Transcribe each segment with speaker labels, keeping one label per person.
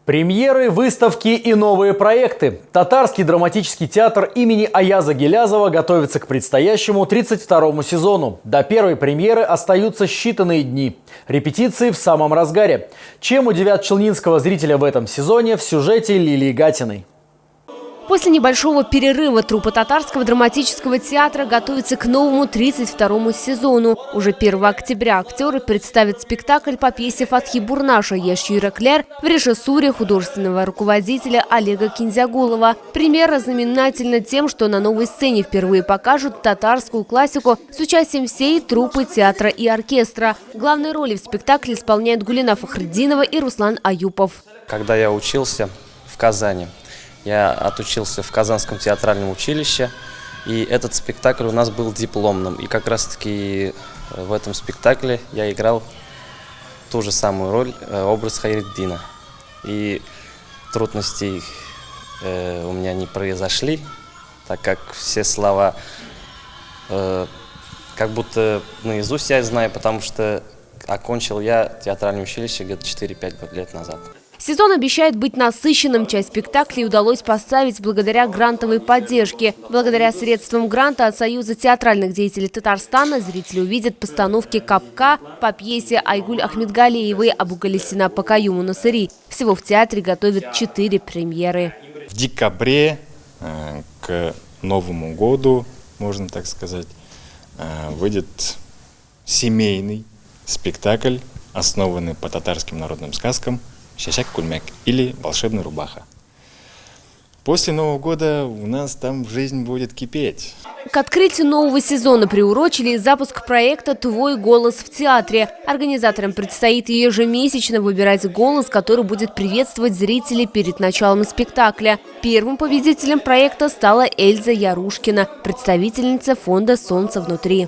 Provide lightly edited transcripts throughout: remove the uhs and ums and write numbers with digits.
Speaker 1: Премьеры, выставки и новые проекты. Татарский драматический театр имени Аяза Гилязова готовится к предстоящему 32-му сезону. До первой премьеры остаются считанные дни. Репетиции в самом разгаре. Чем удивят челнинского зрителя в этом сезоне, в сюжете Лилии Гатиной.
Speaker 2: После небольшого перерыва труппа Татарского драматического театра готовится к новому 32-му сезону. Уже 1 октября актеры представят спектакль по пьесе Фатхи Бурнаша «Ешь Юреклер» в режиссуре художественного руководителя Олега Кинзягулова. Премьера знаменательна тем, что на новой сцене впервые покажут татарскую классику с участием всей труппы театра и оркестра. Главные роли в спектакле исполняют Гулина Фахриддинова и Руслан Аюпов.
Speaker 3: Когда я учился в Казани, я отучился в Казанском театральном училище, и этот спектакль у нас был дипломным. И как раз-таки в этом спектакле я играл ту же самую роль, образ Хайретдина. И трудностей у меня не произошли, так как все слова как будто наизусть я знаю, потому что окончил я театральное училище где-то 4-5 лет назад.
Speaker 2: Сезон обещает быть насыщенным. Часть спектаклей удалось поставить благодаря грантовой поддержке. Благодаря средствам гранта от Союза театральных деятелей Татарстана зрители увидят постановки «Капка» по пьесе Айгуль Ахмедгалиевой «Абу-Галисина по Каюму Насыри». Всего в театре готовят 4 премьеры.
Speaker 4: В декабре к Новому году, можно так сказать, выйдет семейный спектакль, основанный по татарским народным сказкам «Шашак Кульмяк» или «Волшебная рубаха». После Нового года у нас там жизнь будет кипеть.
Speaker 2: К открытию нового сезона приурочили запуск проекта «Твой голос в театре». Организаторам предстоит ежемесячно выбирать голос, который будет приветствовать зрителей перед началом спектакля. Первым победителем проекта стала Эльза Ярушкина, представительница фонда «Солнце внутри».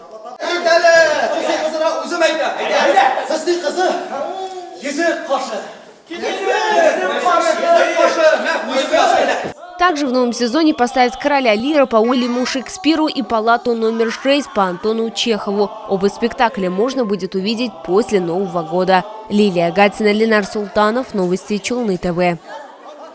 Speaker 2: Также в новом сезоне поставят «Короля Лира» по Уильяму Шекспиру и «Палату номер 6» по Антону Чехову. Оба спектакля можно будет увидеть после Нового года. Лилия Гатина, Ленар Султанов, новости Челны ТВ.